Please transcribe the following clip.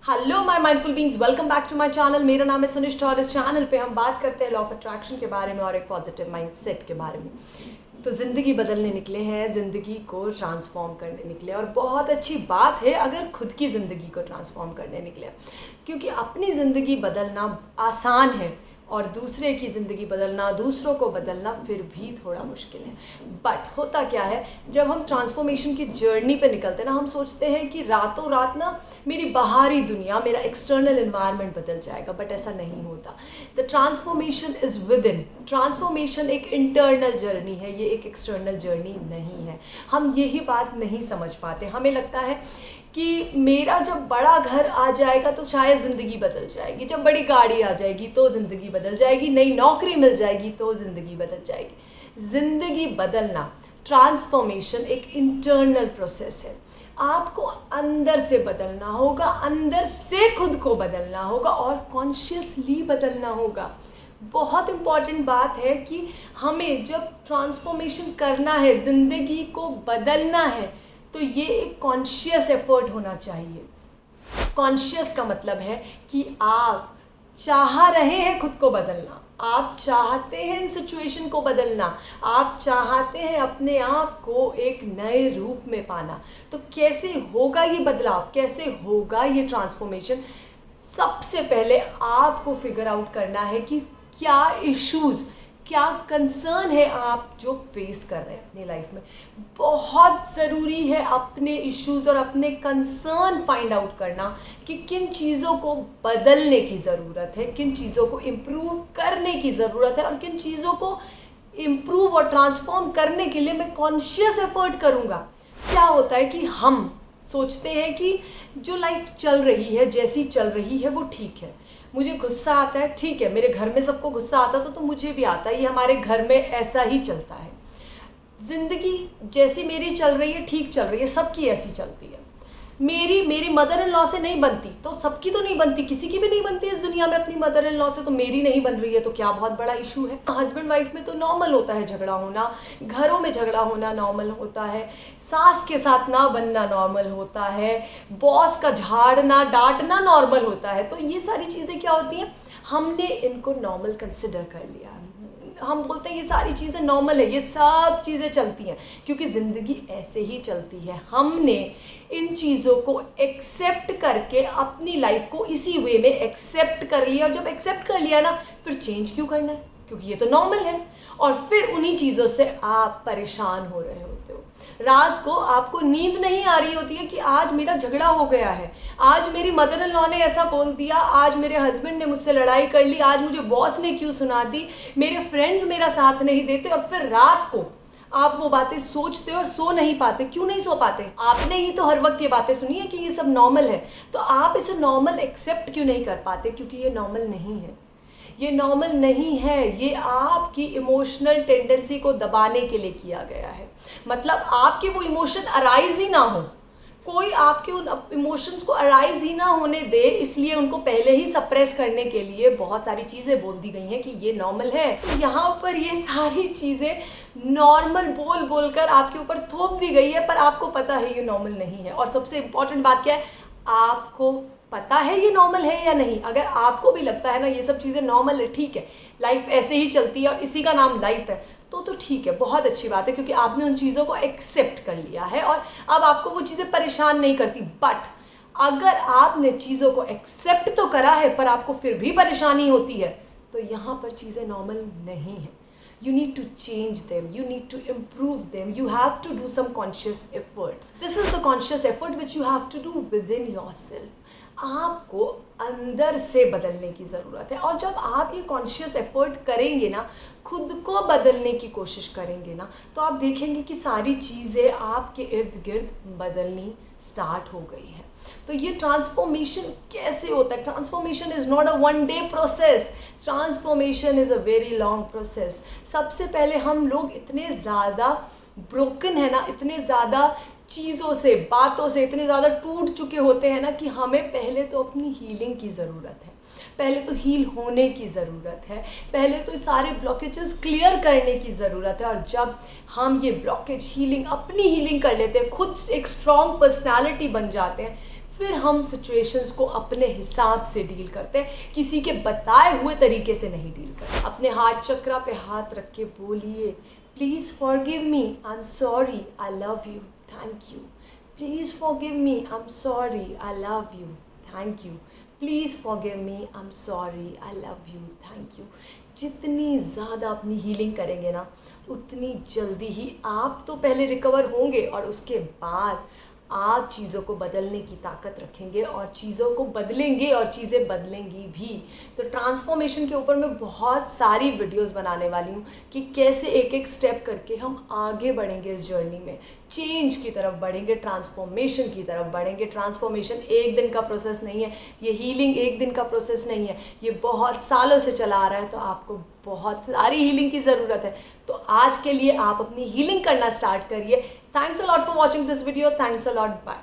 Hello my mindful beings, welcome back to my channel. मेरा नाम है सुनिष्ठा और इस चैनल पे हम बात करते हैं लॉ ऑफ अट्रैक्शन के बारे में और एक पॉजिटिव माइंडसेट के बारे में। तो ज़िंदगी बदलने निकले हैं, ज़िंदगी को ट्रांसफॉर्म करने निकले और बहुत अच्छी बात है अगर खुद की ज़िंदगी को ट्रांसफॉर्म करने निकले, क्योंकि अपनी ज़िंदगी बदलना आसान है और दूसरे की ज़िंदगी बदलना, दूसरों को बदलना फिर भी थोड़ा मुश्किल है। बट होता क्या है, जब हम ट्रांसफॉर्मेशन की जर्नी पे निकलते हैं ना, हम सोचते हैं कि रातों रात ना मेरी बाहरी दुनिया, मेरा एक्सटर्नल एनवायरनमेंट बदल जाएगा, बट ऐसा नहीं होता। The transformation is with in. Transformation एक इंटरनल जर्नी है, ये एक एक्सटर्नल जर्नी नहीं है। हम यही बात नहीं समझ पाते। हमें लगता है कि मेरा जब बड़ा घर आ जाएगा तो शायद ज़िंदगी बदल जाएगी, जब बड़ी गाड़ी आ जाएगी तो ज़िंदगी बदल जाएगी, नई नौकरी मिल जाएगी तो ज़िंदगी बदल जाएगी। ज़िंदगी बदलना, ट्रांसफॉर्मेशन एक इंटरनल प्रोसेस है। आपको अंदर से बदलना होगा, अंदर से खुद को बदलना होगा और कॉन्शियसली बदलना होगा। बहुत इम्पॉर्टेंट बात है कि हमें जब ट्रांसफॉर्मेशन करना है, ज़िंदगी को बदलना है, तो ये एक कॉन्शियस एफर्ट होना चाहिए। कॉन्शियस का मतलब है कि आप चाह रहे हैं खुद को बदलना, आप चाहते हैं इन सिचुएशन को बदलना, आप चाहते हैं अपने आप को एक नए रूप में पाना। तो कैसे होगा ये बदलाव, कैसे होगा ये ट्रांसफॉर्मेशन? सबसे पहले आपको फिगर आउट करना है कि क्या इश्यूज़, क्या कंसर्न है आप जो फेस कर रहे हैं अपनी लाइफ में। बहुत ज़रूरी है अपने इश्यूज़ और अपने कंसर्न फाइंड आउट करना कि किन चीज़ों को बदलने की ज़रूरत है, किन चीज़ों को इम्प्रूव करने की ज़रूरत है और किन चीज़ों को इम्प्रूव और ट्रांसफॉर्म करने के लिए मैं कॉन्शियस एफर्ट करूँगा। क्या होता है कि हम सोचते हैं कि जो लाइफ चल रही है, जैसी चल रही है वो ठीक है। मुझे गुस्सा आता है, ठीक है, मेरे घर में सबको गुस्सा आता तो मुझे भी आता है, ये हमारे घर में ऐसा ही चलता है। ज़िंदगी जैसी मेरी चल रही है, ठीक चल रही है, सबकी ऐसी चलती है। मेरी मदर इन लॉ से नहीं बनती तो सबकी तो नहीं बनती, किसी की भी नहीं बनती इस दुनिया में अपनी मदर इन लॉ से, तो मेरी नहीं बन रही है तो क्या बहुत बड़ा इशू है। हस्बैंड वाइफ में तो नॉर्मल होता है झगड़ा होना, घरों में झगड़ा होना नॉर्मल होता है, सास के साथ ना बनना नॉर्मल होता है, बॉस का झाड़ना डांटना नॉर्मल होता है। तो ये सारी चीज़ें क्या होती हैं, हमने इनको नॉर्मल कंसिडर कर लिया। हम बोलते हैं ये सारी चीज़ें नॉर्मल है, ये सब चीज़ें चलती हैं क्योंकि ज़िंदगी ऐसे ही चलती है। हमने इन चीज़ों को एक्सेप्ट करके अपनी लाइफ को इसी वे में एक्सेप्ट कर लिया, और जब एक्सेप्ट कर लिया ना, फिर चेंज क्यों करना है, क्योंकि ये तो नॉर्मल है। और फिर उन्हीं चीज़ों से आप परेशान हो रहे होते हो। रात को आपको नींद नहीं आ रही होती है कि आज मेरा झगड़ा हो गया है, आज मेरी मदर इन लॉ ने ऐसा बोल दिया, आज मेरे हस्बैंड ने मुझसे लड़ाई कर ली, आज मुझे बॉस ने क्यों सुना दी, मेरे फ्रेंड्स मेरा साथ नहीं देते। और फिर रात को आप वो बातें सोचते हो और सो नहीं पाते। क्यों नहीं सो पाते? आपने ही तो हर वक्त ये बातें सुनी है कि ये सब नॉर्मल है, तो आप इसे नॉर्मल एक्सेप्ट क्यों नहीं कर पाते? क्योंकि ये नॉर्मल नहीं है, ये नॉर्मल नहीं है, ये आपकी इमोशनल टेंडेंसी को दबाने के लिए किया गया है। मतलब आपके वो इमोशन अराइज ही ना हो, कोई आपके उन इमोशंस को अराइज ही ना होने दे, इसलिए उनको पहले ही सप्रेस करने के लिए बहुत सारी चीज़ें बोल दी गई हैं कि ये नॉर्मल है। तो यहाँ पर ये सारी चीज़ें नॉर्मल बोल बोलकर आपके ऊपर थोप दी गई है, पर आपको पता है ये नॉर्मल नहीं है। और सबसे इम्पॉर्टेंट बात क्या है, आपको पता है ये नॉर्मल है या नहीं। अगर आपको भी लगता है ना ये सब चीज़ें नॉर्मल है, ठीक है, लाइफ ऐसे ही चलती है और इसी का नाम लाइफ है, तो ठीक है, बहुत अच्छी बात है, क्योंकि आपने उन चीज़ों को एक्सेप्ट कर लिया है और अब आपको वो चीज़ें परेशान नहीं करती। बट अगर आपने चीज़ों को एक्सेप्ट तो करा है पर आपको फिर भी परेशानी होती है, तो यहाँ पर चीज़ें नॉर्मल नहीं है। You need to change them, you need to improve them, you have to do some conscious efforts. This is the conscious effort which you have to do within yourself. आपको अंदर से बदलने की ज़रूरत है, और जब आप ये कॉन्शियस एफर्ट करेंगे ना, खुद को बदलने की कोशिश करेंगे ना, तो आप देखेंगे कि सारी चीज़ें आपके इर्द गिर्द बदलनी स्टार्ट हो गई है। तो ये ट्रांसफॉर्मेशन कैसे होता है? Transformation is not a one day process, transformation is a very long process. सबसे पहले हम लोग इतने ज़्यादा ब्रोकन है ना, इतने ज़्यादा चीज़ों से, बातों से इतने ज़्यादा टूट चुके होते हैं ना, कि हमें पहले तो अपनी हीलिंग की ज़रूरत है, पहले तो हील होने की ज़रूरत है, पहले तो सारे ब्लॉकेजेस क्लियर करने की ज़रूरत है। और जब हम ये ब्लॉकेज हीलिंग, अपनी हीलिंग कर लेते हैं, खुद एक स्ट्रॉन्ग पर्सनालिटी बन जाते हैं, फिर हम सिचुएशंस को अपने हिसाब से डील करते हैं, किसी के बताए हुए तरीके से नहीं डील करते। अपने हार्ट चक्रा पे हाथ रख के बोलिए, please forgive me, I am sorry, I love you, thank you. Please forgive me, I am sorry, I love you, thank you. Please forgive me, I am sorry, I love you, thank you. जितनी ज़्यादा अपनी healing करेंगे ना, उतनी जल्दी ही आप तो पहले रिकवर होंगे और उसके बाद आप चीज़ों को बदलने की ताकत रखेंगे और चीज़ों को बदलेंगे और चीज़ें बदलेंगी भी। तो ट्रांसफॉर्मेशन के ऊपर मैं बहुत सारी वीडियोस बनाने वाली हूँ कि कैसे एक एक स्टेप करके हम आगे बढ़ेंगे इस जर्नी में, चेंज की तरफ बढ़ेंगे, ट्रांसफॉर्मेशन की तरफ बढ़ेंगे। ट्रांसफॉर्मेशन एक दिन का प्रोसेस नहीं है, ये हीलिंग एक दिन का प्रोसेस नहीं है, ये बहुत सालों से चला आ रहा है। तो आपको बहुत सारी हीलिंग की ज़रूरत है। तो आज के लिए आप अपनी हीलिंग करना स्टार्ट करिए। Thanks a lot for watching this video. Thanks a lot. Bye.